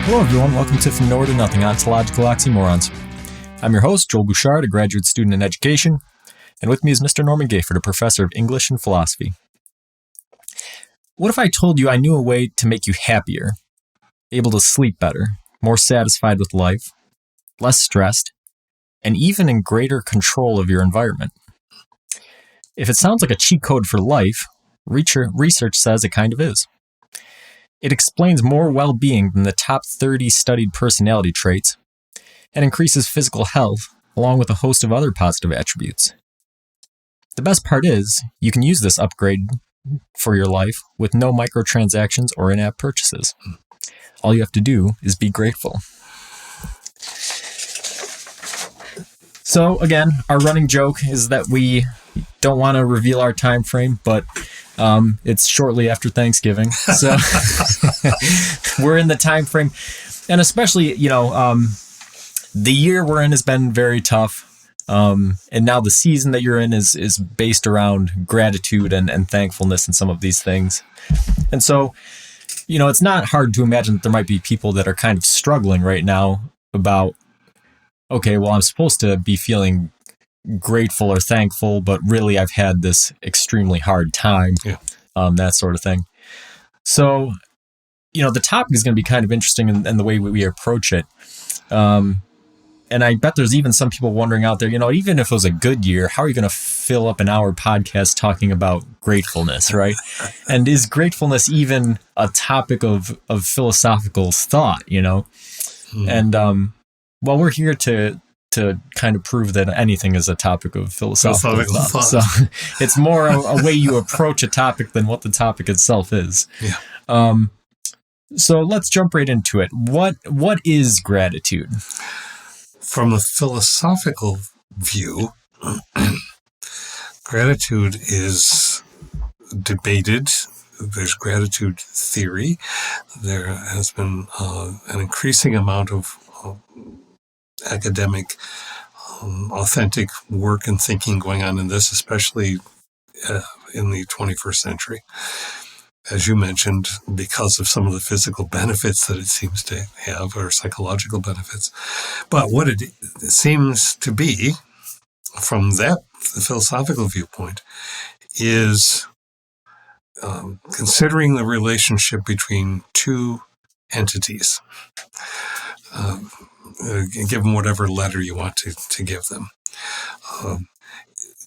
Hello everyone, welcome to From Nowhere to Nothing, Ontological Oxymorons. I'm your host, Joel Bouchard, a graduate student in education, and with me is Mr. Norman Gayford, a professor of English and philosophy. What if I told you I knew a way to make you happier, able to sleep better, more satisfied with life, less stressed, and even in greater control of your environment? If it sounds like a cheat code for life, research says it kind of is. It explains more well-being than the top 30 studied personality traits and increases physical health along with a host of other positive attributes. The best part is you can use this upgrade for your life with no microtransactions or in-app purchases. All you have to do is be grateful. So again, our running joke is that we don't want to reveal our time frame, but it's shortly after Thanksgiving. So we're in the time frame. And especially, the year we're in has been very tough. And now the season that you're in is based around gratitude and thankfulness and some of these things. And so, it's not hard to imagine that there might be people that are kind of struggling right now about, okay, well, I'm supposed to be feeling grateful or thankful, but really I've had this extremely hard time, that sort of thing. So, the topic is going to be kind of interesting in the way we approach it. And I bet there's even some people wondering out there, even if it was a good year, how are you going to fill up an hour podcast talking about gratefulness, right? And is gratefulness even a topic of philosophical thought, And, well, we're here to kind of prove that anything is a topic of philosophical thought. So it's more a way you approach a topic than what the topic itself is. Yeah. So let's jump right into it. What is gratitude? From a philosophical view, gratitude is debated. There's gratitude theory. There has been an increasing amount of academic, authentic work and thinking going on in this, especially in the 21st century. As you mentioned, because of some of the physical benefits that it seems to have, or psychological benefits. But what it seems to be, from the philosophical viewpoint, is considering the relationship between two entities. Give them whatever letter you want to give them.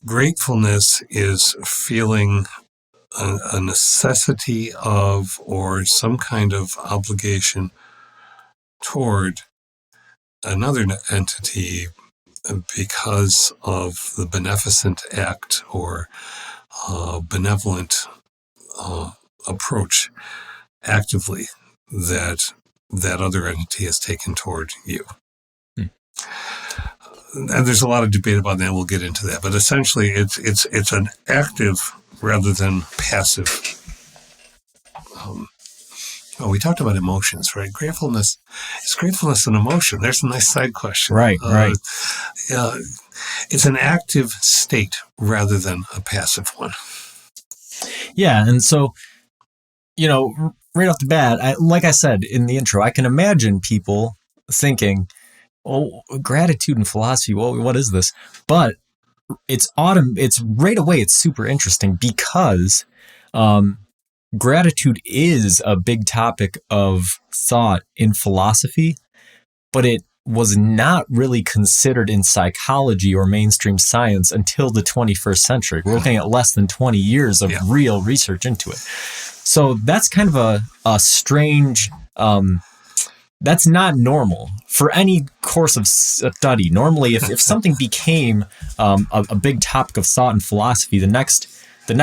Gratefulness is feeling a necessity of, or some kind of obligation toward another entity because of the beneficent act or benevolent approach actively that other entity has taken toward you. And there's a lot of debate about that. We'll get into that. But essentially, it's an active rather than passive. We talked about emotions, right? Is gratefulness an emotion? There's a nice side question. Right. It's an active state rather than a passive one. Yeah, and so, right off the bat, like I said in the intro, I can imagine people thinking, oh, gratitude and philosophy, well, what is this? But it's right away, it's super interesting because gratitude is a big topic of thought in philosophy, but it was not really considered in psychology or mainstream science until the 21st century. We're looking at less than 20 years of real research into it. So that's kind of a strange, that's not normal for any course of study. Normally, if something became a big topic of thought and philosophy, the next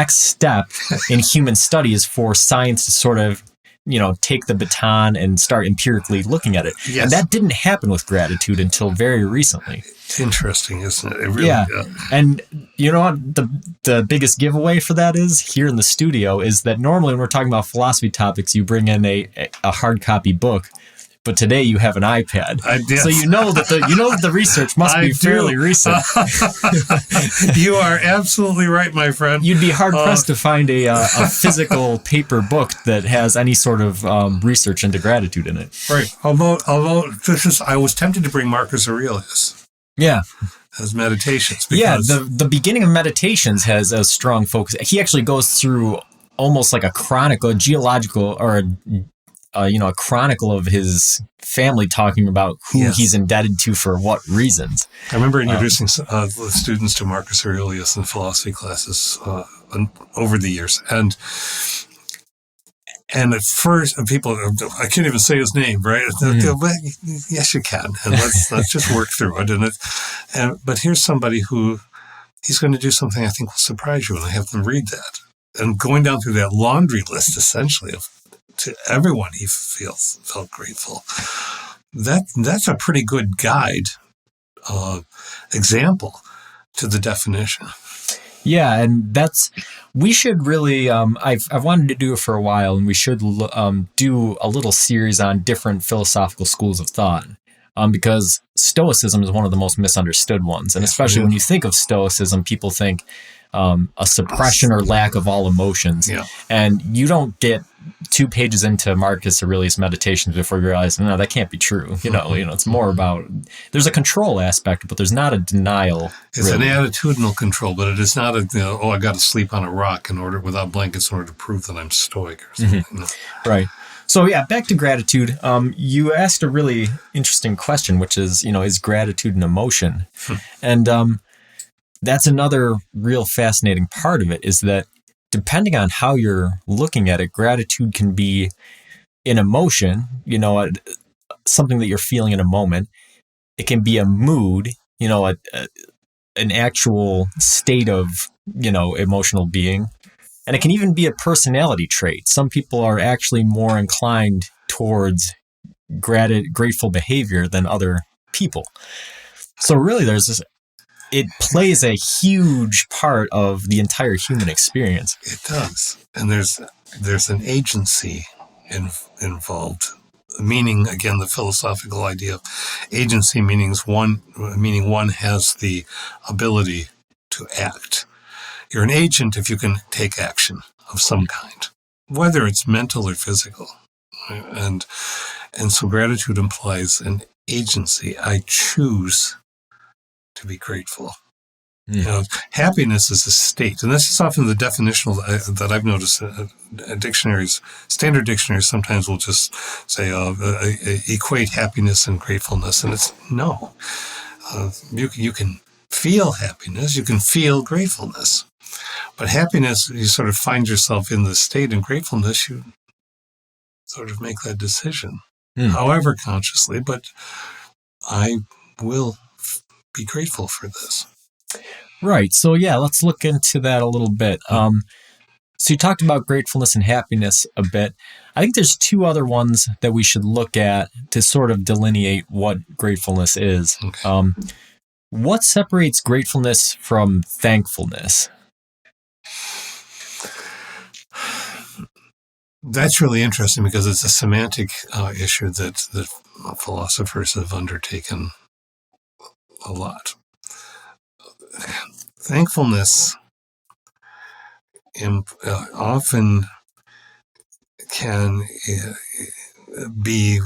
step in human study is for science to sort of, take the baton and start empirically looking at it. Yes. And that didn't happen with gratitude until very recently. Interesting, isn't it? It really, yeah. And you know what? The biggest giveaway for that is here in the studio is that normally when we're talking about philosophy topics, you bring in a hard copy book. but today you have an iPad. I did. So you know that the research must be fairly recent. You are absolutely right, my friend. You'd be hard pressed to find a physical paper book that has any sort of research into gratitude in it. Right. Although I was tempted to bring Marcus Aurelius. Yeah. As meditations. Yeah, the beginning of Meditations has a strong focus. He actually goes through almost like a chronicle, a geological, or a chronicle of his family, talking about who he's indebted to for what reasons. I remember introducing the students to Marcus Aurelius in philosophy classes over the years, and at first, people, I can't even say his name, right? Well, yes, you can, and let's just work through it. But here's somebody who he's going to do something I think will surprise you, and I have them read that. And going down through that laundry list, essentially, to everyone he felt grateful. That's a pretty good guide, example to the definition. Yeah, and we should really, I've wanted to do it for a while, and we should do a little series on different philosophical schools of thought, because Stoicism is one of the most misunderstood ones. And especially when you think of Stoicism, people think a suppression or lack of all emotions. Yeah. And you don't get 2 pages into Marcus Aurelius Meditations before you realize, no, that can't be true. You know, it's more about, there's a control aspect, but there's not a denial. It's really an attitudinal control, but it is not I got to sleep on a rock without blankets in order to prove that I'm stoic or something. Mm-hmm. No. Right. So yeah, back to gratitude. You asked a really interesting question, which is, is gratitude an emotion? And that's another real fascinating part of it, is that depending on how you're looking at it, gratitude can be an emotion, something that you're feeling in a moment. It can be a mood, an actual state of, emotional being. And it can even be a personality trait. Some people are actually more inclined towards grateful behavior than other people. So really it plays a huge part of the entire human experience. It does. And there's an agency involved. Meaning, again, the philosophical idea of agency meaning one has the ability to act. You're an agent if you can take action of some kind, whether it's mental or physical. And so gratitude implies an agency. I choose to be grateful. Happiness is a state, and this is often the definitional that I've noticed. Dictionaries, standard dictionaries, sometimes will just say equate happiness and gratefulness, and it's no. You can feel happiness, you can feel gratefulness, but happiness, you sort of find yourself in the state, and gratefulness, you sort of make that decision, however consciously. But I will be grateful for this. Right. So yeah, let's look into that a little bit. So you talked about gratefulness and happiness a bit. I think there's 2 other ones that we should look at to sort of delineate what gratefulness is. Okay. What separates gratefulness from thankfulness? That's really interesting because it's a semantic issue that philosophers have undertaken a lot. Thankfulness often can be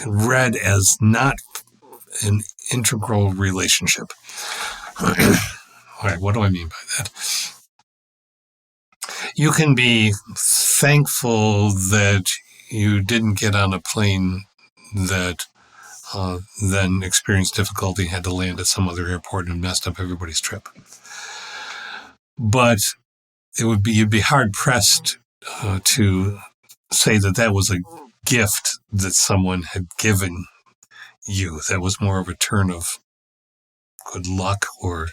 read as not an integral relationship. All right, what do I mean by that? You can be thankful that you didn't get on a plane that then experienced difficulty, had to land at some other airport and messed up everybody's trip. But you'd be hard pressed to say that was a gift that someone had given you. That was more of a turn of good luck or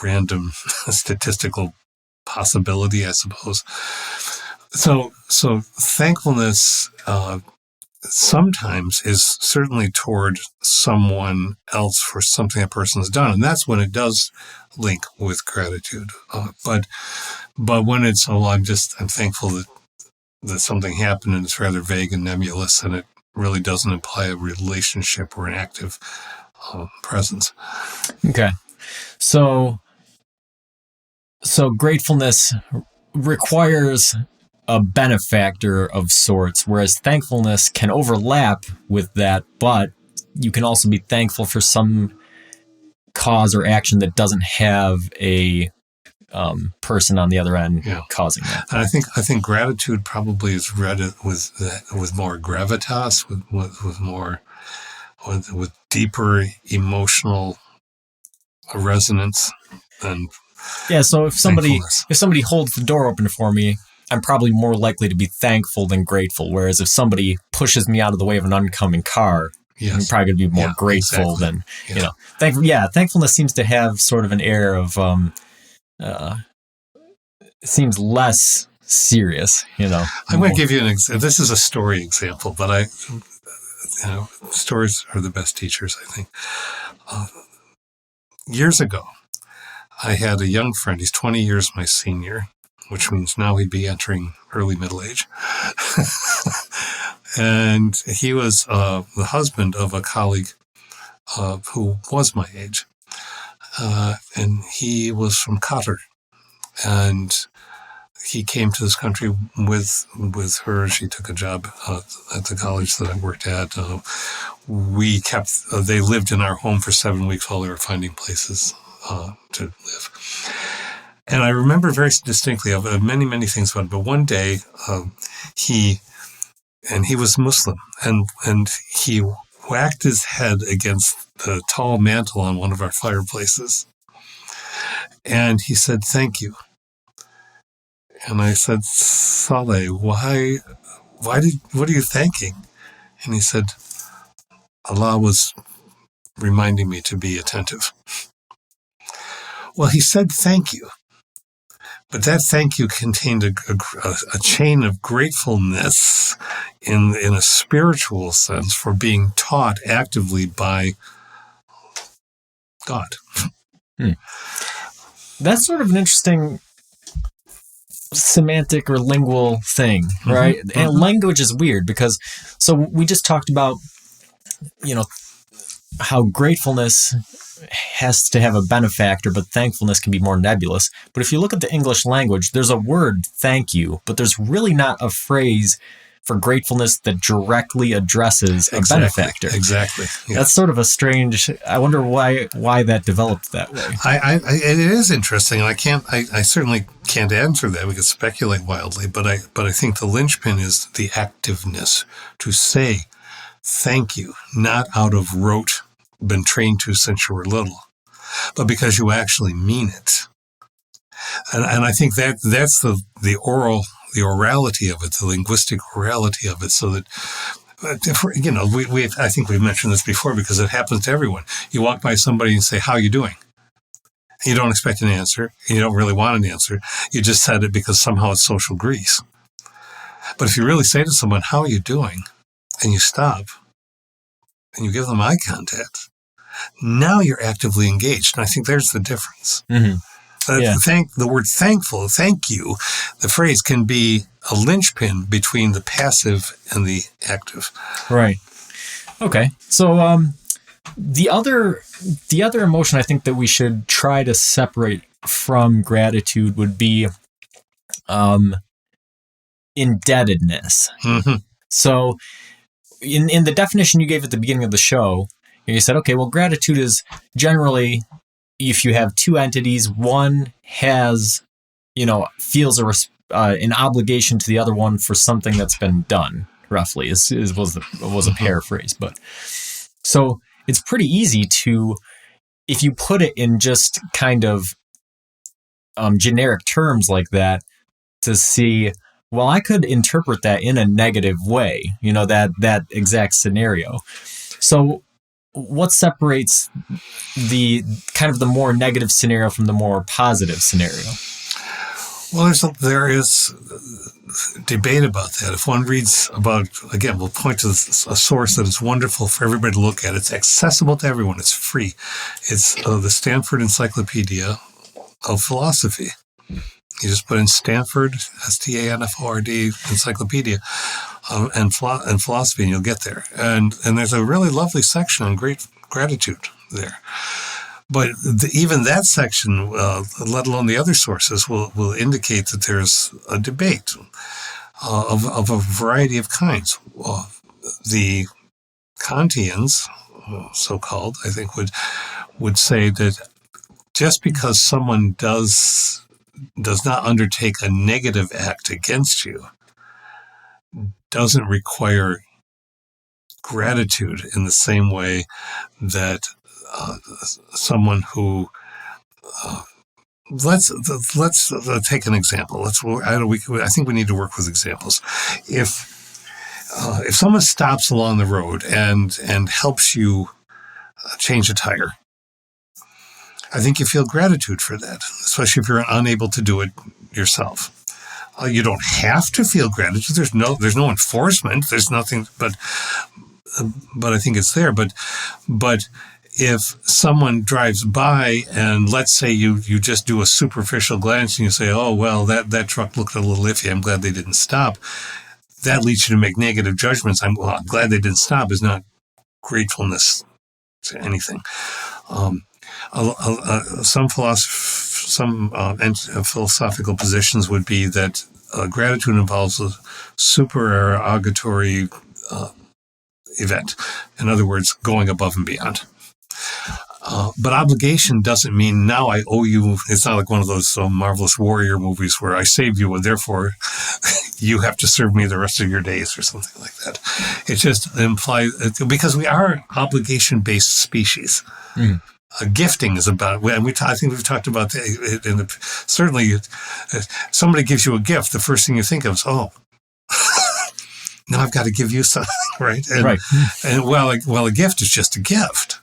random statistical possibility, I suppose. So thankfulness sometimes is certainly toward someone else for something a person has done, and that's when it does link with gratitude. But when it's I'm thankful that something happened, and it's rather vague and nebulous, and really doesn't imply a relationship or an active presence. Okay. So gratefulness requires a benefactor of sorts, whereas thankfulness can overlap with that, but you can also be thankful for some cause or action that doesn't have a person on the other end causing that. And I think gratitude probably is read with more gravitas, with deeper emotional resonance than so if somebody holds the door open for me, I'm probably more likely to be thankful than grateful. Whereas if somebody pushes me out of the way of an oncoming car, I'm probably going to be more grateful than thankfulness seems to have sort of an air of seems less serious, I'm going to give you an example. This is a story example, but stories are the best teachers, I think. Years ago, I had a young friend. He's 20 years my senior, which means now he'd be entering early middle age. And he was the husband of a colleague who was my age. And he was from Qatar. And he came to this country with her. She took a job at the college that I worked at. They lived in our home for 7 weeks while they were finding places to live. And I remember very distinctly of many, many things about it. But one day, he was Muslim, and he whacked his head against the tall mantle on one of our fireplaces. And he said, "Thank you." And I said, "Saleh, what are you thanking?" And he said, "Allah was reminding me to be attentive." Well, he said, "Thank you." But that thank you contained a chain of gratefulness in a spiritual sense for being taught actively by God. That's sort of an interesting semantic or lingual thing, right? Mm-hmm. And language is weird because, so we just talked about, how gratefulness has to have a benefactor, but thankfulness can be more nebulous. But if you look at the English language, there's a word, thank you, but there's really not a phrase for gratefulness that directly addresses a benefactor. Exactly. Yeah. That's sort of a strange, I wonder why that developed that way. It is interesting. I certainly can't answer that. We could speculate wildly, but I think the linchpin is the activeness to say thank you, not out of rote, been trained to since you were little, but because you actually mean it. And I think that's the orality of it, the linguistic orality of it, so that, I think we've mentioned this before because it happens to everyone. You walk by somebody and say, "How are you doing?" You don't expect an answer. You don't really want an answer. You just said it because somehow it's social grease. But if you really say to someone, "How are you doing?" and you stop and you give them eye contact, now you're actively engaged. And I think there's the difference. Mm-hmm. The word thankful, thank you, the phrase can be a linchpin between the passive and the active. Right. Okay. So the other emotion I think that we should try to separate from gratitude would be indebtedness. Mm-hmm. So in the definition you gave at the beginning of the show, you said, okay, well, gratitude is generally, if you have two entities, one has, feels an obligation to the other one for something that's been done, roughly, was a paraphrase. But so it's pretty easy to, if you put it in just kind of generic terms like that, to see, well, I could interpret that in a negative way, that exact scenario. So what separates the kind of the more negative scenario from the more positive scenario? Well, there is debate about that. If one reads about, again, we'll point to a source that is wonderful for everybody to look at. It's accessible to everyone. It's free. It's the Stanford Encyclopedia of Philosophy. You just put in Stanford, Stanford, Encyclopedia and philosophy, and you'll get there. And there's a really lovely section on great gratitude there. But even that section, let alone the other sources, will indicate that there's a debate of a variety of kinds. The Kantians, so-called, I think, would say that just because someone does not undertake a negative act against you doesn't require gratitude in the same way that someone who let's take an example. I think we need to work with examples. If someone stops along the road and helps you change a tire, I think you feel gratitude for that, especially if you're unable to do it yourself. You don't have to feel gratitude. There's no enforcement. There's nothing, but I think it's there. But if someone drives by and let's say you just do a superficial glance and you say, oh, well, that truck looked a little iffy. I'm glad they didn't stop. That leads you to make negative judgments. I'm glad they didn't stop is not gratefulness to anything. Some philosophical positions would be that gratitude involves a supererogatory event. In other words, going above and beyond. But obligation doesn't mean now I owe you. It's not like one of those marvelous warrior movies where I saved you and therefore you have to serve me the rest of your days or something like that. It just implies, because we are obligation-based species. Mm. Gifting is about, and I think we've talked about it certainly somebody gives you a gift, the first thing you think of is, oh, now I've got to give you something, right? Right. And well, a gift is just a gift.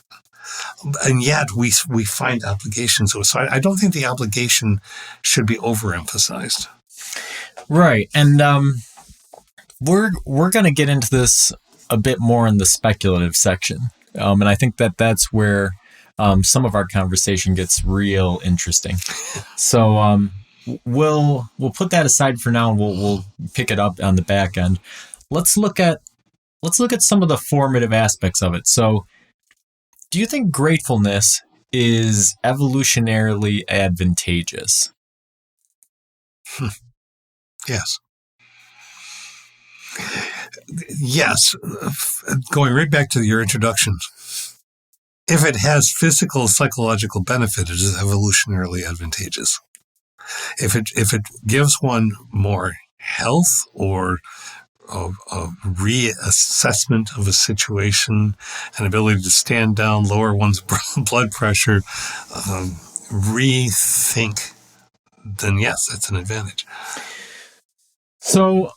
And yet we find obligations. So I don't think the obligation should be overemphasized. Right. And we're going to get into this a bit more in the speculative section. And I think that's where some of our conversation gets real interesting. So we'll put that aside for now, and we'll pick it up on the back end. Let's look at some of the formative aspects of it. So, do you think gratefulness is evolutionarily advantageous? Yes. Yes. Going right back to your introduction. If it has physical, psychological benefit, it is evolutionarily advantageous. If it gives one more health or a reassessment of a situation, an ability to stand down, lower one's blood pressure, rethink, then yes, that's an advantage. So,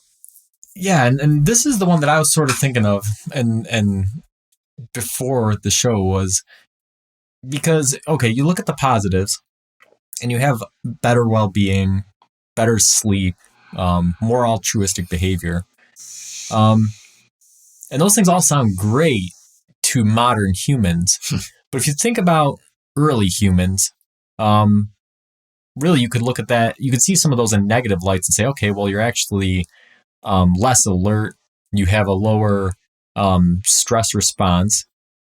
yeah, and this is the one that I was sort of thinking of, and before the show was because, okay, you look at the positives and you have better well-being, better sleep, more altruistic behavior. And those things all sound great to modern humans. But if you think about early humans, really you could look at that, you could see some of those in negative lights and say, okay, well, you're actually less alert. You have a lower stress response.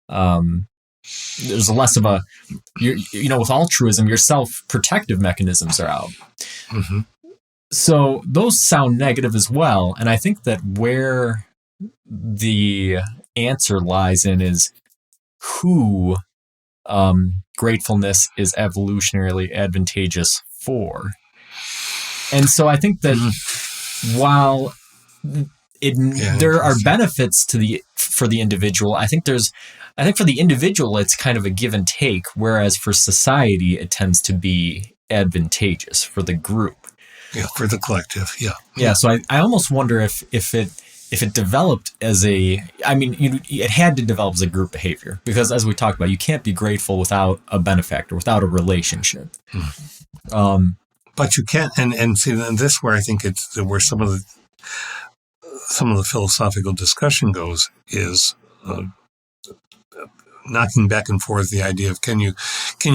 There's less of with altruism, your self-protective mechanisms are out. Mm-hmm. So those sound negative as well. And I think that where the answer lies in is who gratefulness is evolutionarily advantageous for. And so I think that while there are benefits for the individual, I think for the individual, it's kind of a give and take, whereas for society, it tends to be advantageous for the group. Yeah, for the collective. Yeah. Yeah. So I almost wonder if it developed as it had to develop as a group behavior, because as we talked about, you can't be grateful without a benefactor, without a relationship. But you can't, and see, and this where I think it's where some of the philosophical discussion goes is knocking back and forth the idea of can you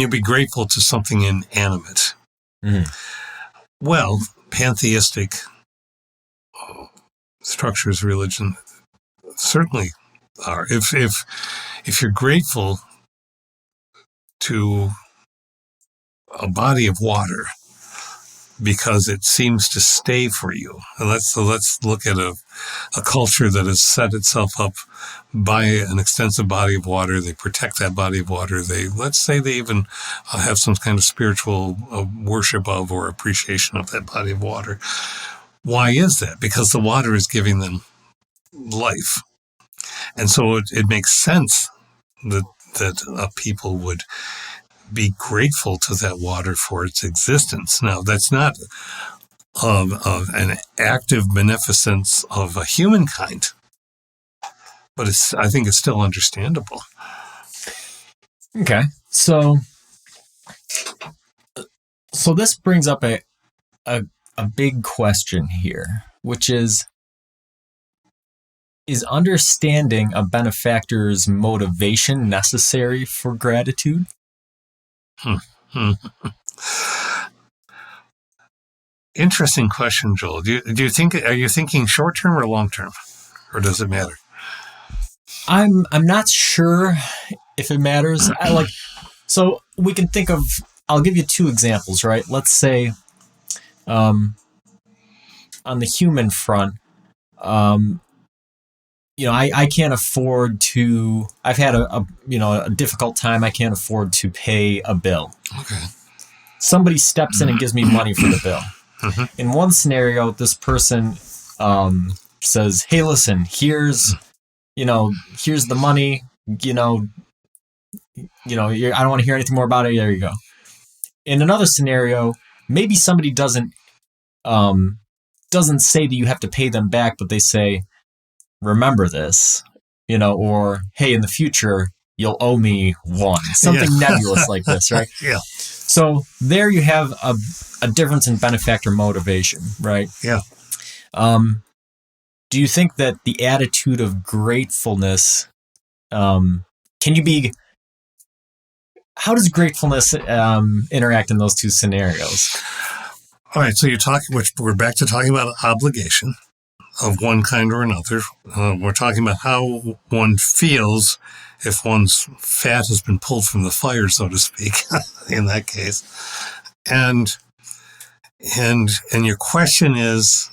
be grateful to something inanimate? Mm-hmm. Well, pantheistic structures religion certainly are. If you're grateful to a body of water because it seems to stay for you, and let's look at a culture that has set itself up by an extensive body of water. They protect that body of water. Let's say they even have some kind of spiritual worship of or appreciation of that body of water. Why is that? Because the water is giving them life. And so it makes sense that people would be grateful to that water for its existence. Now, that's not an active beneficence of a humankind, but I think it's still understandable. Okay, so this brings up a big question here, which is understanding a benefactor's motivation necessary for gratitude? Interesting question, Joel. Do you think, are you thinking short term or long term, or does it matter? I'm not sure if it matters. So we can think of, I'll give you two examples, right? Let's say on the human front, I can't afford to, I've had a difficult time. I can't afford to pay a bill. Okay. Somebody steps in and gives me money for the bill. Mm-hmm. In one scenario, this person says, "Hey, listen, here's the money, I don't want to hear anything more about it. There you go." In another scenario, maybe somebody doesn't say that you have to pay them back, but they say, "Remember this," or, "Hey, in the future, you'll owe me one." Something nebulous like this, right? Yeah. So there you have a difference in benefactor motivation, right? Yeah. Do you think that the attitude of gratefulness, how does gratefulness interact in those two scenarios? All right. So we're back to talking about obligation of one kind or another. We're talking about how one feels if one's fat has been pulled from the fire, so to speak, in that case. And your question is,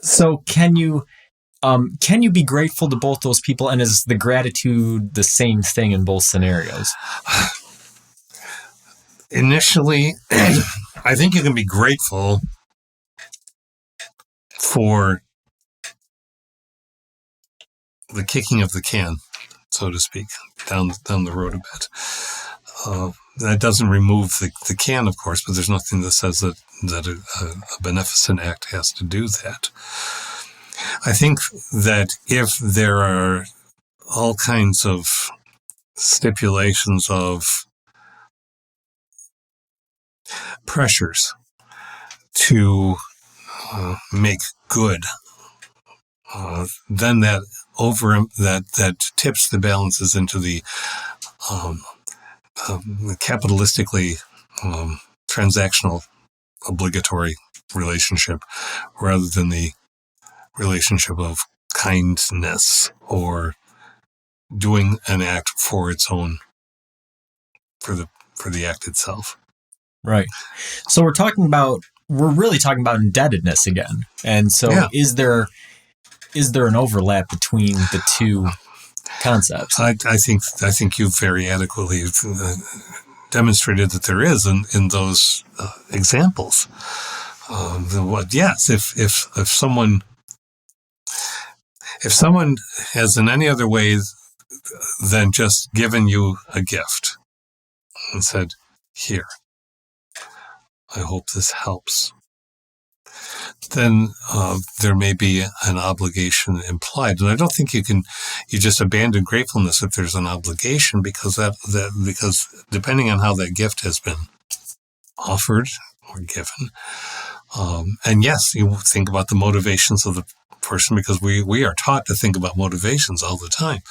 so can you be grateful to both those people, and is the gratitude the same thing in both scenarios? Initially, I think you can be grateful for the kicking of the can, so to speak, down the road a bit. That doesn't remove the can, of course, but there's nothing that says that a beneficent act has to do that. I think that if there are all kinds of stipulations of pressures to make good, then that tips the balances into the capitalistically transactional obligatory relationship rather than the relationship of kindness or doing an act for its own, for the act itself. Right. So we're really talking about indebtedness again. And so is there an overlap between the two concepts? I think you've very adequately demonstrated that there is in those examples. Yes, if someone has in any other way than just given you a gift and said, "Here, I hope this helps," then there may be an obligation implied. And I don't think you just abandon gratefulness if there's an obligation, because because depending on how that gift has been offered or given, and yes, you think about the motivations of the person, because we are taught to think about motivations all the time.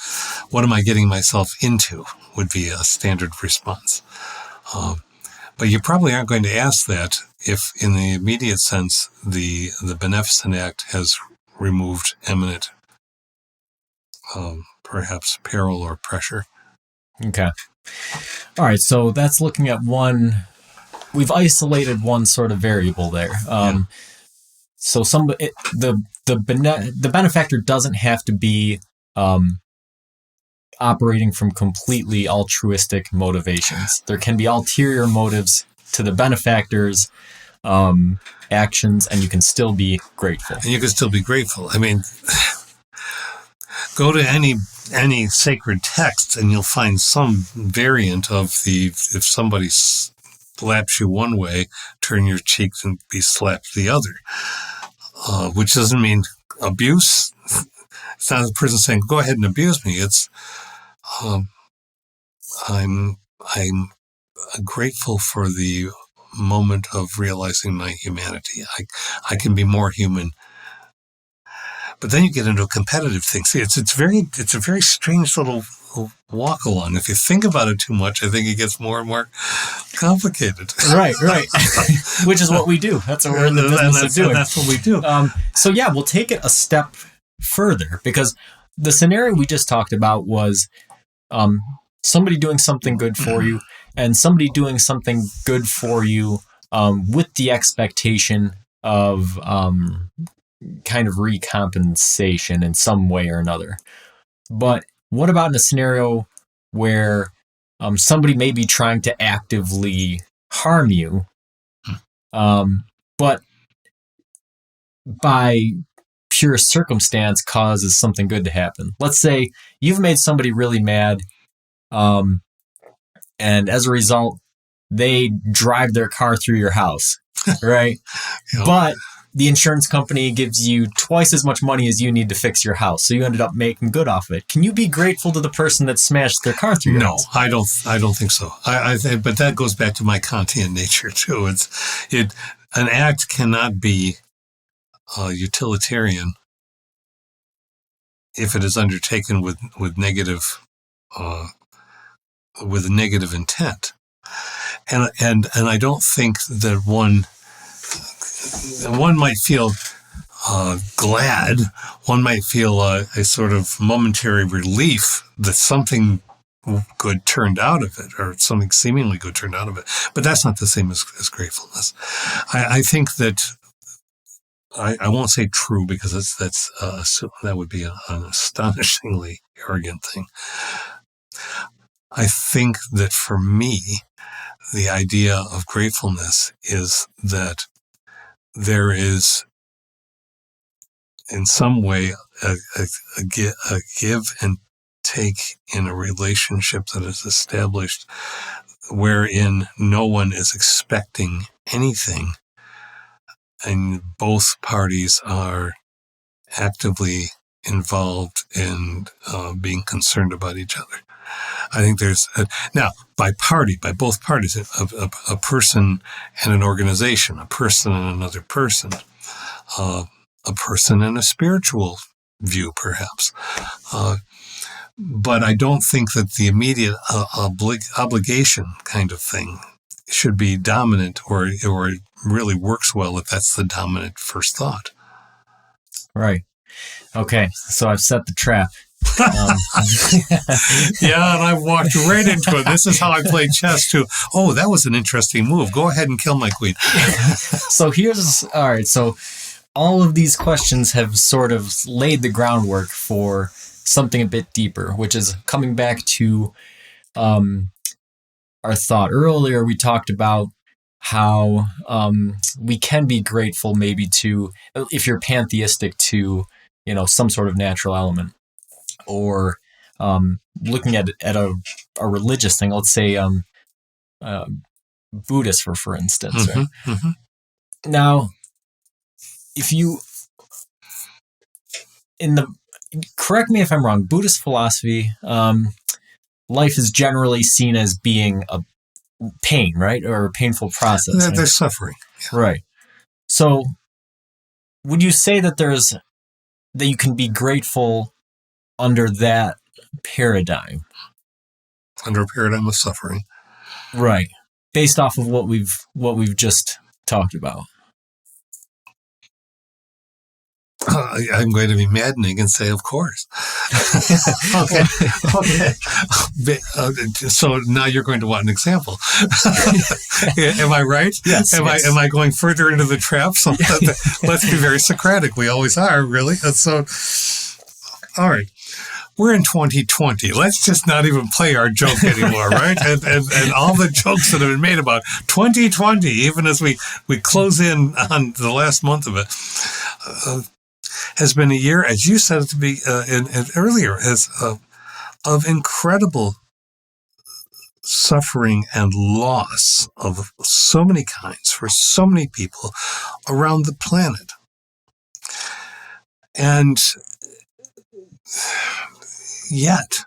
What am I getting myself into would be a standard response. But you probably aren't going to ask that if, in the immediate sense, the beneficent act has removed imminent, perhaps peril or pressure. Okay. All right. So that's looking at one. We've isolated one sort of variable there. So the benefactor doesn't have to be operating from completely altruistic motivations. There can be ulterior motives to the benefactor's actions, and you can still be grateful. And you can still be grateful. I mean, go to any sacred text and you'll find some variant of if somebody slaps you one way, turn your cheek and be slapped the other, which doesn't mean abuse. It's not the person saying, go ahead and abuse me. It's, I'm grateful for the moment of realizing my humanity. I can be more human. But then you get into a competitive thing. See, it's a very strange little walk along. If you think about it too much, I think it gets more and more complicated. Right. Which is what we do. That's what we're in the business of doing. That's what we do. So yeah, we'll take it a step further, because the scenario we just talked about was somebody doing something good for you, and somebody doing something good for you with the expectation of kind of recompensation in some way or another. But what about in a scenario where somebody may be trying to actively harm you, but by pure circumstance causes something good to happen? Let's say you've made somebody really mad, and as a result, they drive their car through your house, right? Yep. But the insurance company gives you twice as much money as you need to fix your house, so you ended up making good off of it. Can you be grateful to the person that smashed their car through your house? No, I don't think so. I think, but that goes back to my Kantian nature too. An act cannot be utilitarian if it is undertaken with negative intent, and I don't think that one might feel glad, one might feel a sort of momentary relief that something good turned out of it, or something seemingly good turned out of it. But that's not the same as gratefulness. I think that I won't say true, because that would be an astonishingly arrogant thing. I think that for me, the idea of gratefulness is that there is, in some way, a give and take in a relationship that is established, wherein no one is expecting anything, and both parties are actively involved in being concerned about each other. I think there's now by both parties, a person and an organization, a person and another person, a person and a spiritual view, perhaps. But I don't think that the immediate obligation kind of thing should be dominant, or it really works well if that's the dominant first thought. Right. Okay. So I've set the trap. Yeah, and I walked right into it. This is how I play chess too. Oh, that was an interesting move. Go ahead and kill my queen. So all right. So all of these questions have sort of laid the groundwork for something a bit deeper, which is coming back to our thought earlier. We talked about how we can be grateful maybe to, if you're pantheistic, to, some sort of natural element, or looking at a religious thing. Let's say Buddhist, for instance. Mm-hmm, right? mm-hmm. Now, if you correct me if I'm wrong, Buddhist philosophy, life is generally seen as being a pain, right, or a painful process. Right? There's suffering, yeah. Right? So, would you say that that you can be grateful under that paradigm? Under a paradigm of suffering, right? Based off of what we've just talked about. I'm going to be maddening and say, of course. Okay. So now you're going to want an example. Am I right? Yes. Am I going further into the trap? So let's be very Socratic. We always are, really. So, all right. We're in 2020. Let's just not even play our joke anymore, right? And all the jokes that have been made about 2020, even as we close in on the last month of it, has been a year, as you said to be earlier, of incredible suffering and loss of so many kinds for so many people around the planet. And yet,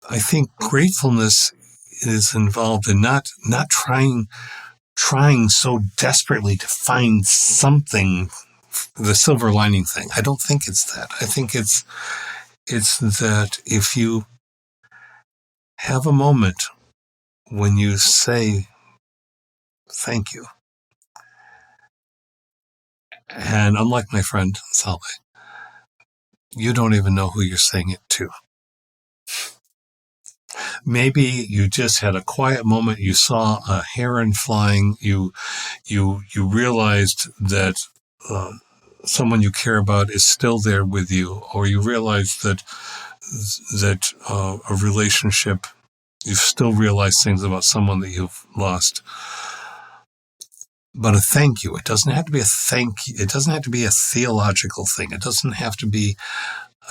I think gratefulness is involved in not trying so desperately to find something, the silver lining thing. I don't think it's that. I think it's that if you have a moment when you say thank you, and unlike my friend Salve, you don't even know who you're saying it to. Maybe you just had a quiet moment. You saw a heron flying. You realized that someone you care about is still there with you, or you realized that a relationship, you've still realized things about someone that you've lost. But a thank you. It doesn't have to be a thank you. It doesn't have to be a theological thing. It doesn't have to be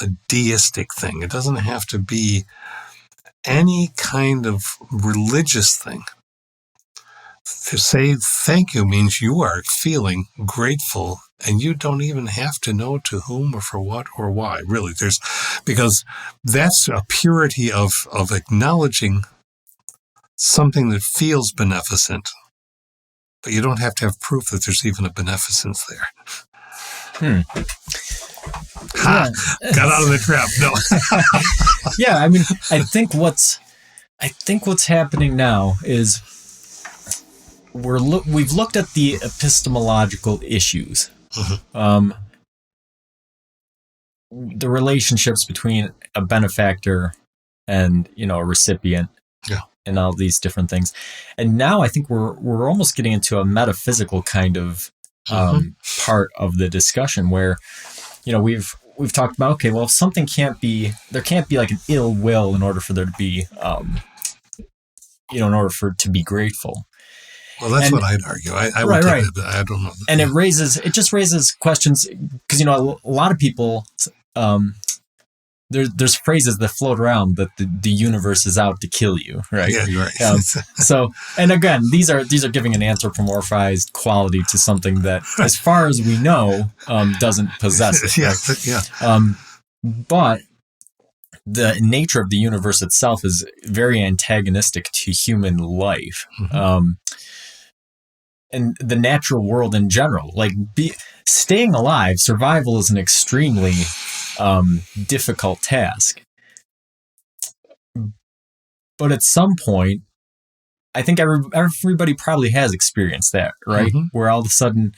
a deistic thing. It doesn't have to be any kind of religious thing. To say thank you means you are feeling grateful, and you don't even have to know to whom or for what or why. Really, because that's a purity of acknowledging something that feels beneficent, but you don't have to have proof that there's even a beneficence there. Ha! Yeah. Got out of the trap. No. Yeah, I mean, I think what's happening now is we've looked at the epistemological issues, the relationships between a benefactor and a recipient, and all these different things, and now I think we're almost getting into a metaphysical kind of part of the discussion where we've talked about, okay, well, something there can't be like an ill will in order for there to be in order for it to be grateful. Well, that's what I'd argue. I would take it, I don't know. And it just raises questions because a lot of people there's phrases that float around that the universe is out to kill you, right? Yeah, you're right. So, and again, these are giving an anthropomorphized quality to something that, as far as we know, doesn't possess it. But the nature of the universe itself is very antagonistic to human life. And the natural world in general, staying alive, survival is an extremely difficult task. But at some point, I think everybody probably has experienced that, right? Where all of a sudden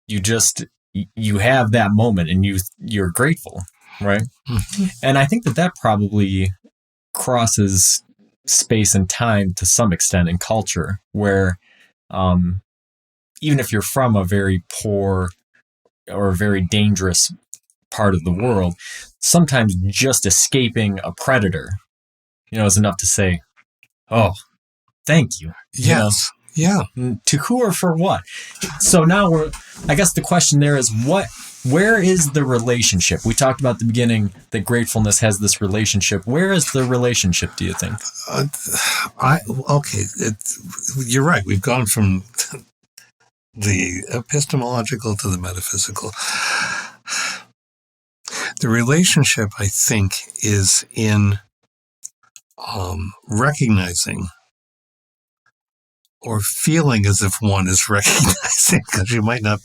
you have that moment and you're grateful, right? And I think that probably crosses space and time to some extent in culture, where even if you're from a very poor or a very dangerous part of the world, sometimes just escaping a predator, is enough to say, oh, thank you. Yes. Yeah. To who or for what? So now I guess the question there is where is the relationship? We talked about at the beginning that gratefulness has this relationship. Where is the relationship, do you think? You're right. We've gone from the epistemological to the metaphysical. The relationship, I think, is in recognizing or feeling as if one is recognizing, because you might not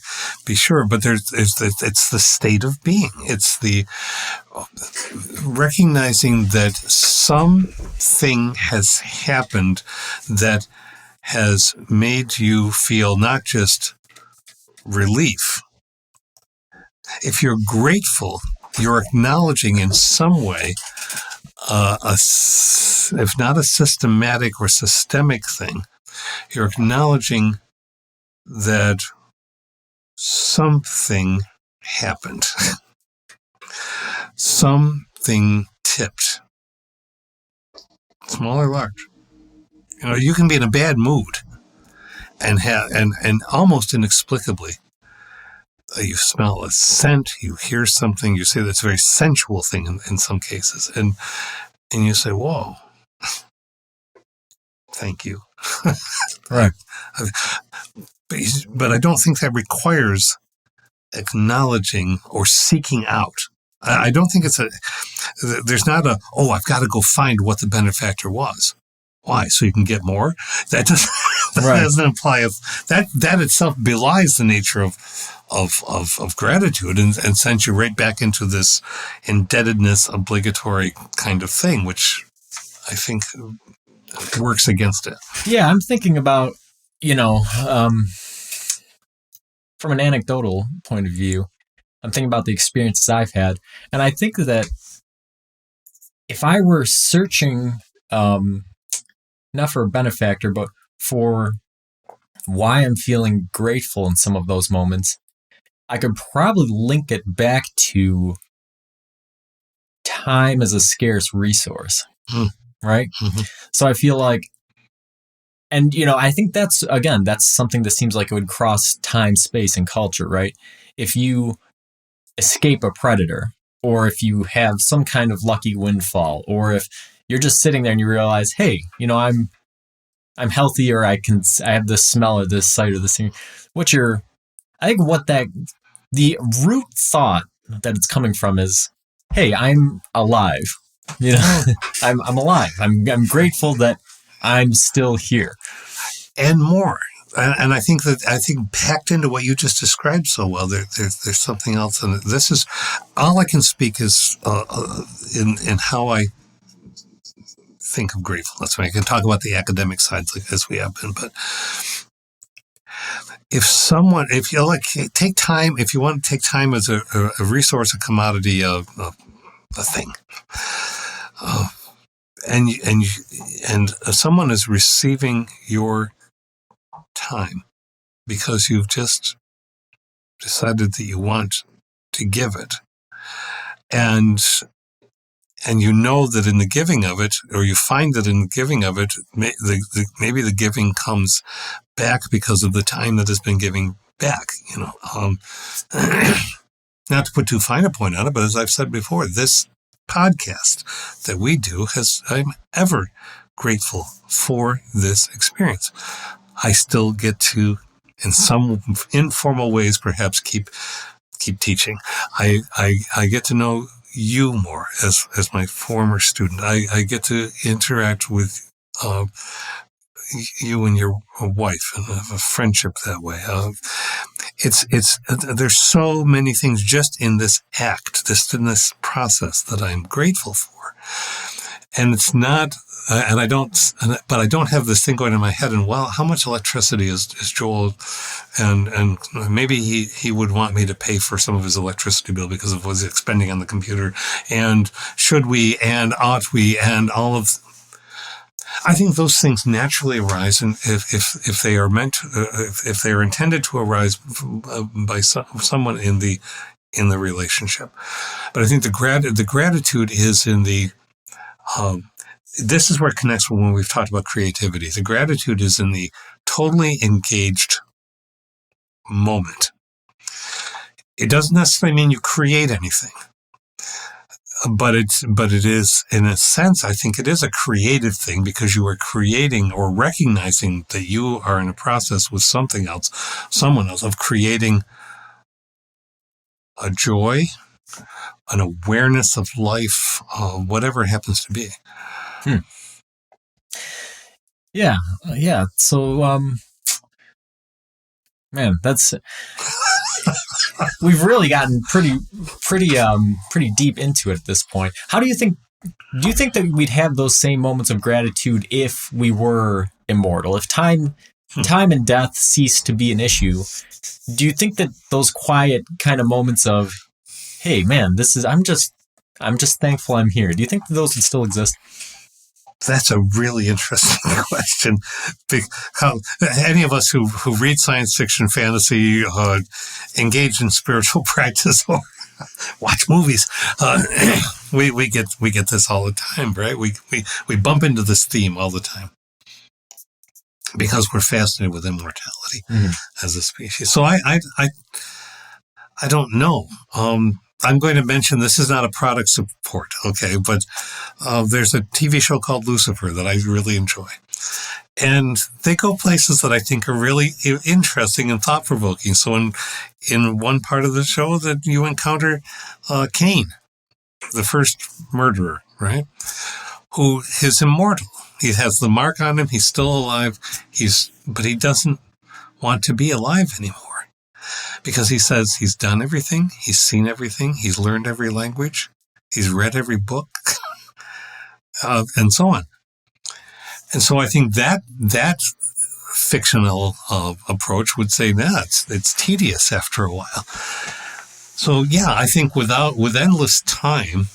be sure, but it's the state of being. It's the recognizing that something has happened that has made you feel not just relief. If you're grateful, you're acknowledging in some way, if not a systematic or systemic thing, you're acknowledging that something happened. Something tipped. Small or large. You can be in a bad mood and almost inexplicably, you smell a scent, you hear something, you say that's a very sensual thing in some cases, and you say, "Whoa, thank you." Right. But I don't think that requires acknowledging or seeking out. I don't think there's not I've got to go find what the benefactor was. Why? So you can get more? That doesn't imply that itself belies the nature of gratitude and sends you right back into this indebtedness, obligatory kind of thing, which I think works against it. Yeah, I'm thinking about, from an anecdotal point of view, I'm thinking about the experiences I've had. And I think that if I were searching, not for a benefactor, but for why I'm feeling grateful in some of those moments, I could probably link it back to time as a scarce resource, right? Mm-hmm. So I feel like, and, I think that's something that seems like it would cross time, space, and culture, right? If you escape a predator, or if you have some kind of lucky windfall, or if you're just sitting there and you realize, hey, I'm healthy, or I have this smell or this sight or this thing. The root thought that it's coming from is, hey, I'm alive. I'm alive. I'm grateful that I'm still here. And more. And I think packed into what you just described so well, there's something else. And this is all I can speak is in how I think of gratefulness. I can talk about the academic sides as we have been, but if you take time, if you want to take time as a resource, a commodity, a thing, and someone is receiving your time because you've just decided that you want to give it, and that in the giving of it, or you find that in the giving of it, maybe the giving comes back because of the time that has been giving back. Not to put too fine a point on it, but as I've said before, this podcast that we do I'm ever grateful for this experience. I still get to, in some informal ways, perhaps keep teaching. I get to know you more as my former student. I get to interact with you and your wife and have a friendship that way. There's so many things just in this act, in this process that I'm grateful for. And it's not, but I don't have this thing going in my head. And how much electricity is Joel? And maybe he would want me to pay for some of his electricity bill because of what he's expending on the computer. And should we, and ought we, and all of. I think those things naturally arise, and if they are if they are intended to arise by someone in the relationship. But I think the gratitude is in the. This is where it connects with when we've talked about creativity. The gratitude is in the totally engaged moment. It doesn't necessarily mean you create anything. But it is, in a sense, I think it is a creative thing because you are creating or recognizing that you are in a process with someone else, of creating a joy, an awareness of life, whatever it happens to be. Yeah. So, man, that's. We've really gotten pretty deep into it at this point. Do you think that we'd have those same moments of gratitude if we were immortal? If time time and death cease to be an issue, do you think that those quiet kind of moments of, hey man, I'm just thankful I'm here, do you think that those would still exist? That's a really interesting question. Because any of us who read science fiction, fantasy, engage in spiritual practice, or watch movies, we get this all the time, right? We bump into this theme all the time because we're fascinated with immortality as a species. So I don't know. I'm going to mention, this is not a product support, okay, but there's a TV show called Lucifer that I really enjoy. And they go places that I think are really interesting and thought-provoking. So in one part of the show that you encounter Cain, the first murderer, right, who is immortal. He has the mark on him. He's still alive. But he doesn't want to be alive anymore. Because he says he's done everything, he's seen everything, he's learned every language, he's read every book, and so on. And so I think that fictional approach would say that it's tedious after a while. So yeah, I think with endless time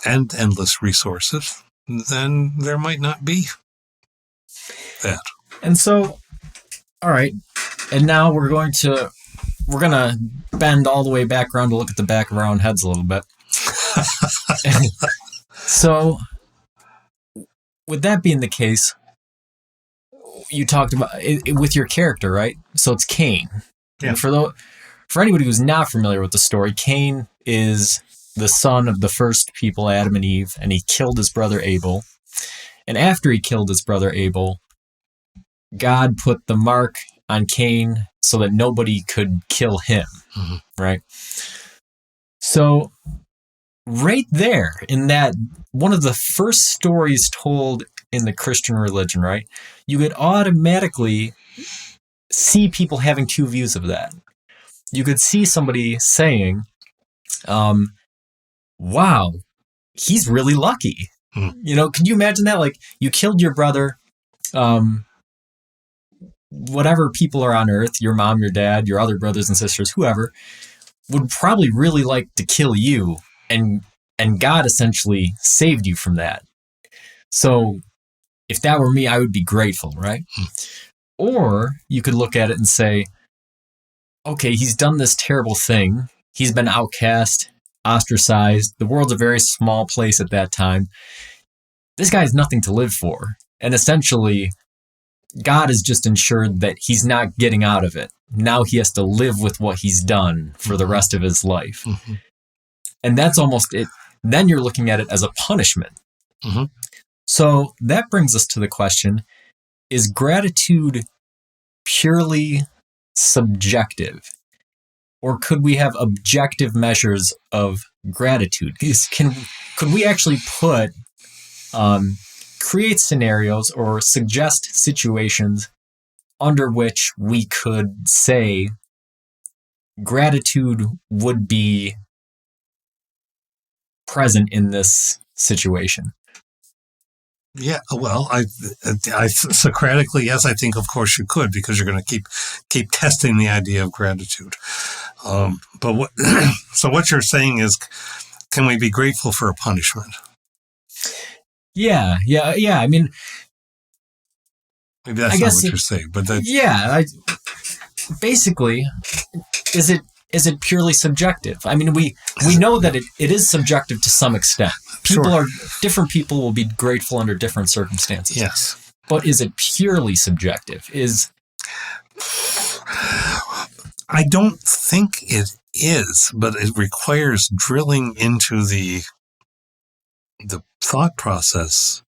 and endless resources, then there might not be that. And so, all right. And now we're going to bend all the way back around to look at the back of our own heads a little bit. So, with that being the case, you talked about it with your character, right? So it's Cain. Yeah. And for anybody who's not familiar with the story, Cain is the son of the first people, Adam and Eve, and he killed his brother Abel. And after he killed his brother Abel, God put the mark on Cain so that nobody could kill him, right? So right there in that, one of the first stories told in the Christian religion, right? You could automatically see people having two views of that. You could see somebody saying, wow, he's really lucky. You know, can you imagine that? Like, you killed your brother, whatever people are on earth, your mom, your dad, your other brothers and sisters, whoever, would probably really like to kill you, and God essentially saved you from that. So if that were me, I would be grateful, right? Or you could look at it and say, okay, he's done this terrible thing. He's been outcast, ostracized. The world's a very small place at that time. This guy has nothing to live for. And essentially, God has just ensured that he's not getting out of it. Now he has to live with what he's done for the rest of his life. And that's almost it. Then you're looking at it as a punishment. So that brings us to the question, is gratitude purely subjective? Or could we have objective measures of gratitude? Could we actually create scenarios or suggest situations under which we could say gratitude would be present in this situation? Yeah, well, I Socratically, yes, I think of course you could, because you're going to keep testing the idea of gratitude. But what you're saying is, can we be grateful for a punishment? Yeah. I mean, maybe that's not what you're saying, but basically, is it purely subjective? I mean, we know that it is subjective to some extent. Different people will be grateful under different circumstances. Yes. But is it purely subjective? I don't think it is, but it requires drilling into the thought process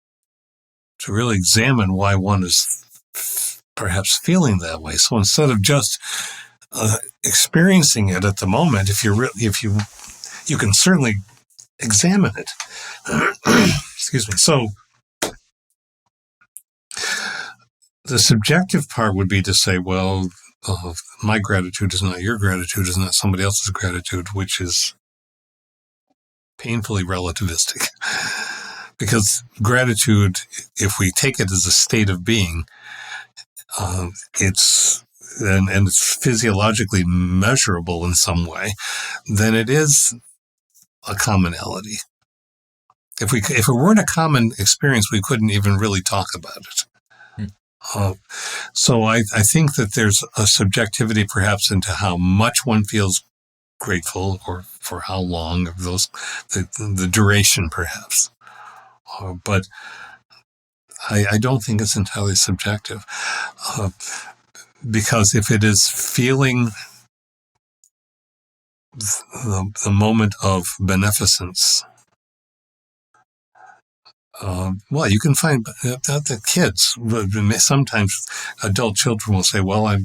to really examine why one is perhaps feeling that way. So instead of just experiencing it at the moment, if you can certainly examine it. Excuse me. So the subjective part would be to say, well, my gratitude is not your gratitude, is not somebody else's gratitude, which is painfully relativistic. Because gratitude, if we take it as a state of being, it's physiologically measurable in some way, then it is a commonality. If it weren't a common experience, we couldn't even really talk about it. So I think that there's a subjectivity perhaps into how much one feels grateful, or for how long, of the duration perhaps. But I don't think it's entirely subjective, because if it is feeling the moment of beneficence, well, you can find the kids. Sometimes adult children will say, "Well, I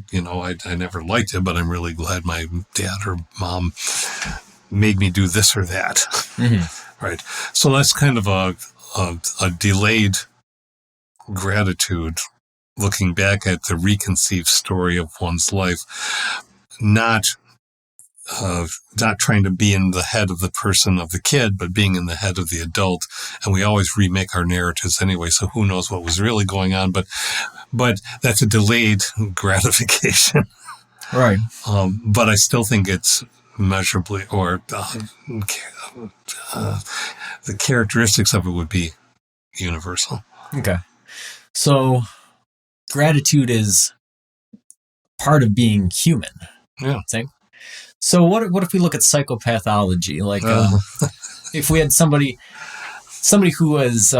never liked it, but I'm really glad my dad or mom made me do this or that." Mm-hmm. Right. So that's kind of a delayed gratitude, looking back at the reconceive story of one's life, not trying to be in the head of the person of the kid, but being in the head of the adult. And we always remake our narratives anyway, so who knows what was really going on, but that's a delayed gratification. Right. But I still think it's measurably, or the characteristics of it would be universal. Okay. So gratitude is part of being human. Yeah. Same. So what if we look at psychopathology? Like, if we had somebody who was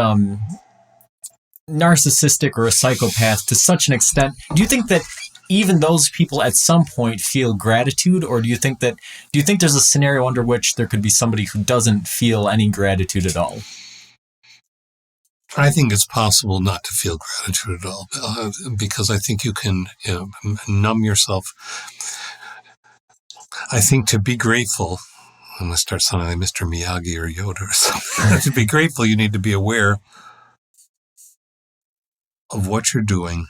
narcissistic or a psychopath to such an extent, do you think that even those people at some point feel gratitude, or do you think there's a scenario under which there could be somebody who doesn't feel any gratitude at all? I think it's possible not to feel gratitude at all, because I think you can numb yourself. I think to be grateful, I'm going to start sounding like Mr. Miyagi or Yoda or something. To be grateful, you need to be aware of what you're doing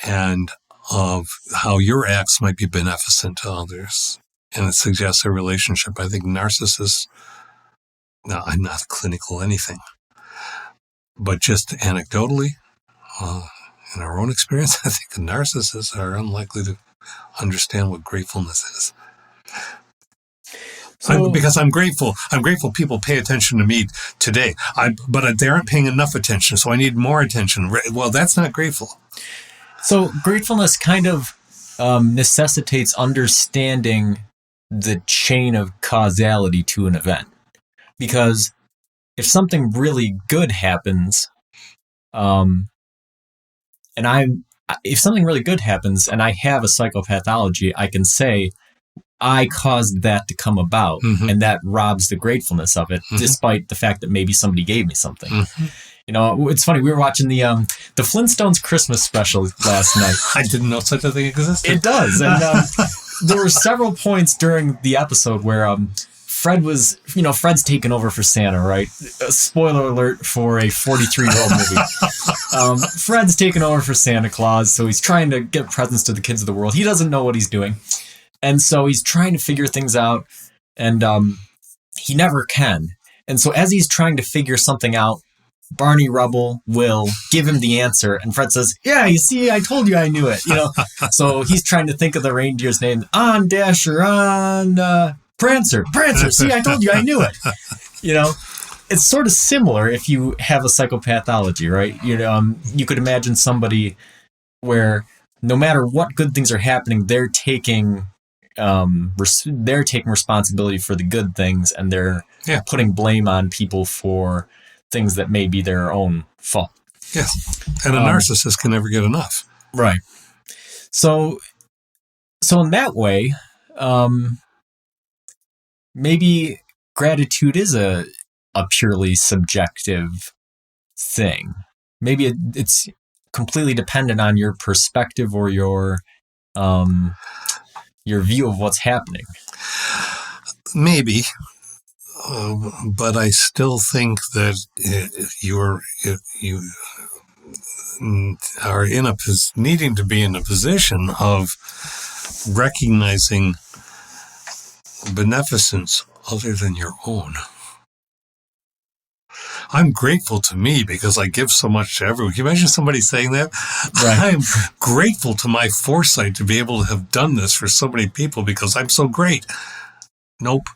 and of how your acts might be beneficent to others. And it suggests a relationship. I think narcissists, now I'm not clinical anything, but just anecdotally, in our own experience, I think narcissists are unlikely to understand what gratefulness is. Because I'm grateful people pay attention to me today. But they aren't paying enough attention, so I need more attention. Well, that's not grateful. So gratefulness kind of necessitates understanding the chain of causality to an event. Because if something really good happens, if something really good happens and I have a psychopathology, I can say, I caused that to come about, mm-hmm. and that robs the gratefulness of it, mm-hmm. despite the fact that maybe somebody gave me something. Mm-hmm. It's funny, we were watching the Flintstones Christmas special last night. I didn't know such a thing existed. It does, and there were several points during the episode where Fred's taken over for Santa, right? Spoiler alert for a 43-year-old movie. Fred's taken over for Santa Claus, so he's trying to get presents to the kids of the world. He doesn't know what he's doing. And so he's trying to figure things out, and he never can. And so as he's trying to figure something out, Barney Rubble will give him the answer, and Fred says, "Yeah, you see, I told you I knew it." So he's trying to think of the reindeer's name. On Dasher, on Prancer. See, I told you I knew it. It's sort of similar if you have a psychopathology, right? You could imagine somebody where no matter what good things are happening, they're taking responsibility for the good things, and they're putting blame on people for things that may be their own fault. Yes. And a narcissist can never get enough. Right. So in that way, maybe gratitude is a purely subjective thing. Maybe it's completely dependent on your perspective or your view of what's happening. Maybe, but I still think that you are needing to be in a position of recognizing beneficence other than your own. I'm grateful to me because I give so much to everyone. Can you imagine somebody saying that? Right. I'm grateful to my foresight to be able to have done this for so many people because I'm so great. Nope.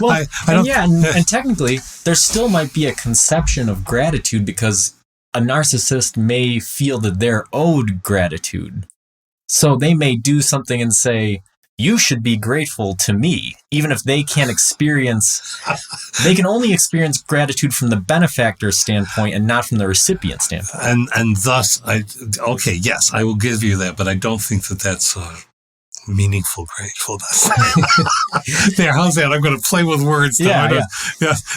Well, I don't, and technically, there still might be a conception of gratitude because a narcissist may feel that they're owed gratitude. So they may do something and say, you should be grateful to me, even if they can't they can only experience gratitude from the benefactor standpoint and not from the recipient standpoint. And thus, okay, yes, I will give you that, but I don't think that that's meaningful gratefulness. There, how's that? I'm going to play with words. Yeah,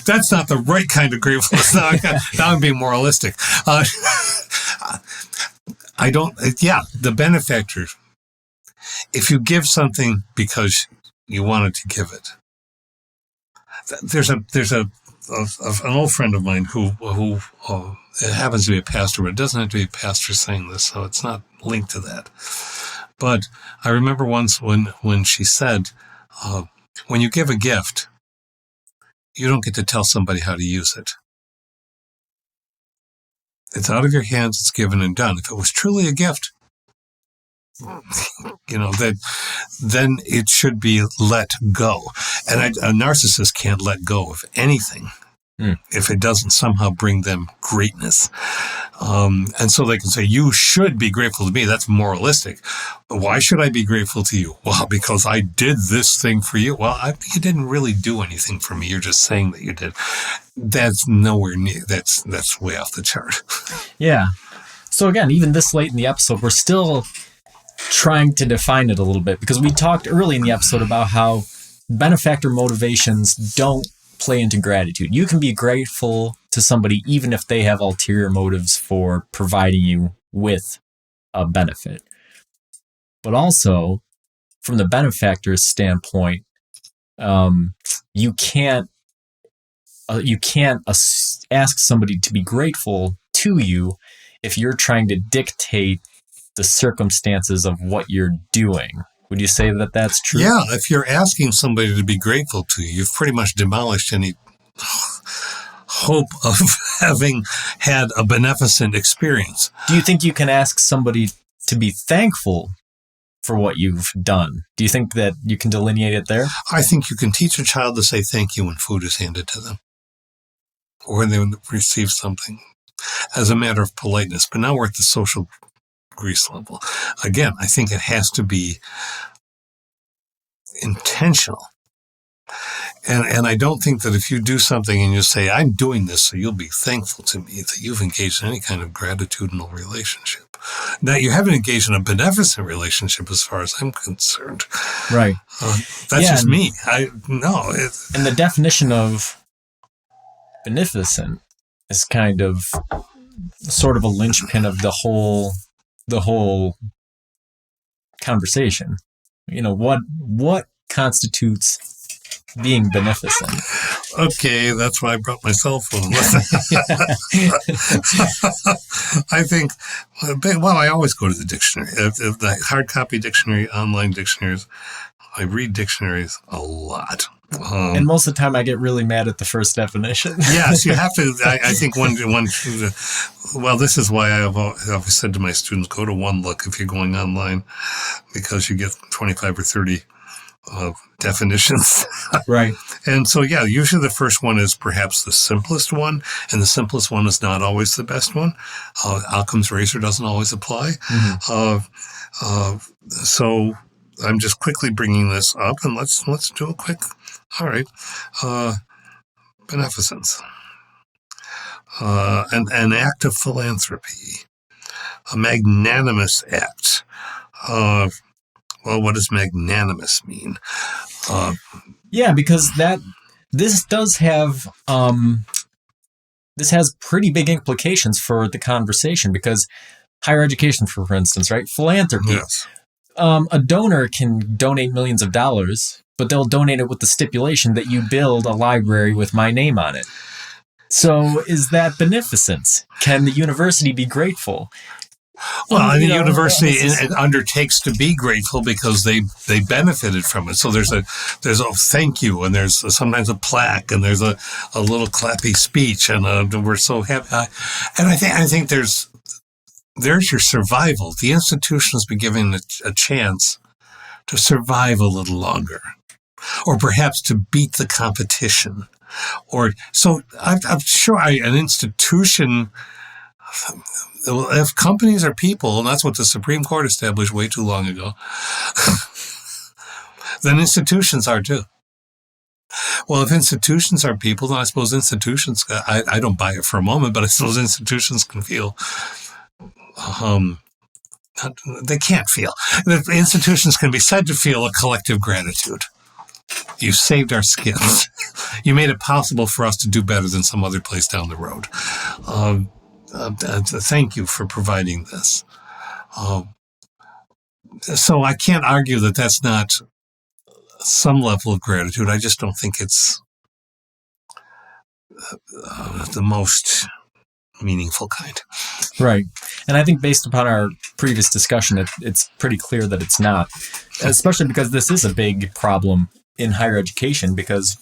that's not the right kind of gratefulness. Now I'm being moralistic. I don't. The benefactor. If you give something because you wanted to give it, there's an old friend of mine who happens to be a pastor, but it doesn't have to be a pastor saying this, so it's not linked to that. But I remember once when she said, when you give a gift, you don't get to tell somebody how to use it. It's out of your hands, it's given and done. If it was truly a gift, then it should be let go. And a narcissist can't let go of anything if it doesn't somehow bring them greatness. And so they can say, you should be grateful to me. That's moralistic. But why should I be grateful to you? Well, because I did this thing for you. Well, you didn't really do anything for me. You're just saying that you did. That's nowhere near. That's way off the chart. Yeah. So again, even this late in the episode, we're still trying to define it a little bit because we talked early in the episode about how benefactor motivations don't play into gratitude. You can be grateful to somebody even if they have ulterior motives for providing you with a benefit. But also, from the benefactor's standpoint, you can't ask somebody to be grateful to you if you're trying to dictate the circumstances of what you're doing. Would you say that that's true? Yeah, if you're asking somebody to be grateful to you, you've pretty much demolished any hope of having had a beneficent experience. Do you think you can ask somebody to be thankful for what you've done? Do you think that you can delineate it there? I think you can teach a child to say thank you when food is handed to them or when they receive something as a matter of politeness. But now we're at the social grease level. Again, I think it has to be intentional. And I don't think that if you do something and you say, I'm doing this so you'll be thankful to me, that you've engaged in any kind of gratitudinal relationship. Now, you haven't engaged in a beneficent relationship as far as I'm concerned. Right. That's just me. And the definition of beneficent is kind of sort of a linchpin of the whole conversation. What constitutes being beneficent? Okay, that's why I brought my cell phone. I think, I always go to the dictionary. The hard copy dictionary, online dictionaries. I read dictionaries a lot. And most of the time I get really mad at the first definition. Yes, you have to. I think this is why I've always said to my students, go to one look if you're going online, because you get 25 or 30 definitions. Right. And so, usually the first one is perhaps the simplest one, and the simplest one is not always the best one. Occam's razor doesn't always apply. Mm-hmm. So I'm just quickly bringing this up, and let's do a quick. All right, beneficence, an act of philanthropy, a magnanimous act. What does magnanimous mean? Because this does have this has pretty big implications for the conversation, because higher education, for instance, right? Philanthropy. Yes. A donor can donate millions of dollars, but they'll donate it with the stipulation that you build a library with my name on it. So is that beneficence? Can the university be grateful? Well, and You the know, university this is- undertakes to be grateful because they benefited from it. So there's a thank you, and there's sometimes a plaque, and there's a little clappy speech, and we're so happy. And I think there's your survival. The institution has been given a chance to survive a little longer, or perhaps to beat the competition. Or so I'm sure an institution. If companies are people, and that's what the Supreme Court established way too long ago, then institutions are too. Well, if institutions are people, then I suppose institutions, I don't buy it for a moment, but I suppose institutions can feel, they can't feel. The institutions can be said to feel a collective gratitude. You saved our skins. You made it possible for us to do better than some other place down the road. Thank you for providing this. So I can't argue that that's not some level of gratitude. I just don't think it's the most meaningful kind. Right. And I think based upon our previous discussion, it's pretty clear that it's not, especially because this is a big problem in higher education because,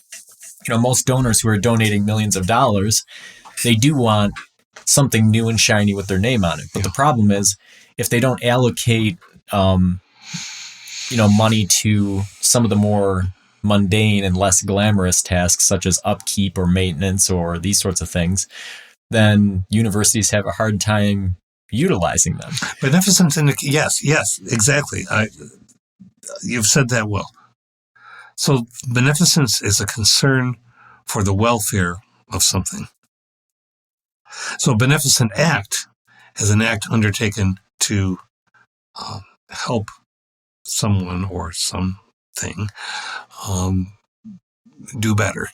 most donors who are donating millions of dollars, they do want something new and shiny with their name on it. But the problem is if they don't allocate, money to some of the more mundane and less glamorous tasks, such as upkeep or maintenance or these sorts of things, then universities have a hard time utilizing them. Beneficence yes, exactly. You've said that well. So beneficence is a concern for the welfare of something. So a beneficent act is an act undertaken to help someone or something do better.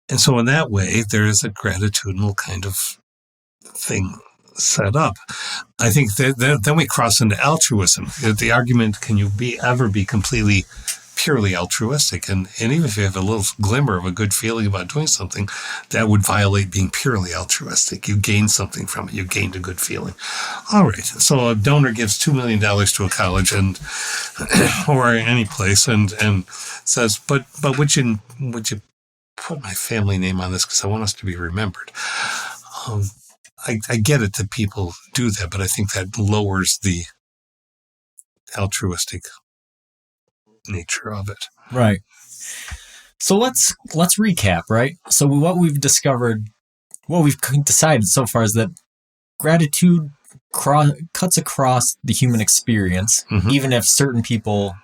And so in that way, there is a gratitudinal kind of thing set up. I think that then we cross into altruism. The argument, can you ever be completely purely altruistic? And even if you have a little glimmer of a good feeling about doing something, that would violate being purely altruistic. You gain something from it. You gained a good feeling. All right. So a donor gives $2 million to a college and or any place and says, but would you put my family name on this because I want us to be remembered? I get it that people do that, but I think that lowers the altruistic nature of it. Right. So let's recap, right? So what we've decided so far is that gratitude cuts across the human experience, even if certain people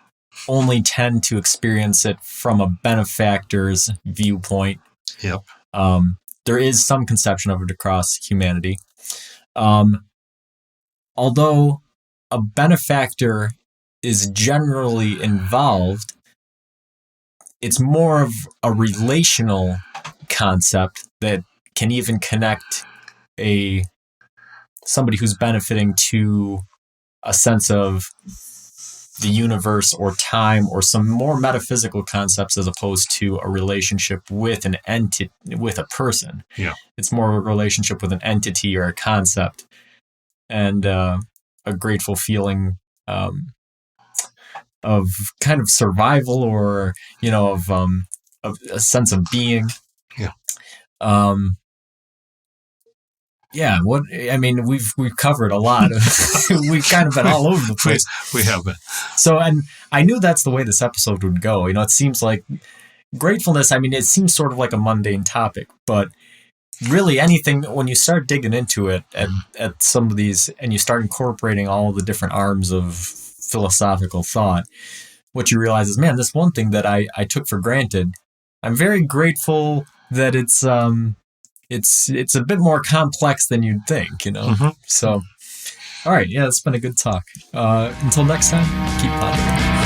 only tend to experience it from a benefactor's viewpoint. Yep. There is some conception of it across humanity. Although a benefactor is generally involved, it's more of a relational concept that can even connect somebody who's benefiting to a sense of the universe or time or some more metaphysical concepts as opposed to a relationship with an entity, with a person. Yeah. It's more of a relationship with an entity or a concept, and a grateful feeling of kind of survival or, of a sense of being. Yeah. Yeah, we've covered a lot. We've kind of been all over the place. We have been. So, and I knew that's the way this episode would go. It seems like gratefulness, it seems sort of like a mundane topic, but really anything, when you start digging into it at some of these, and you start incorporating all the different arms of philosophical thought, what you realize is, man, this one thing that I took for granted, I'm very grateful that it's a bit more complex than you'd think, So, all right. Yeah, it's been a good talk. Until next time, keep pondering.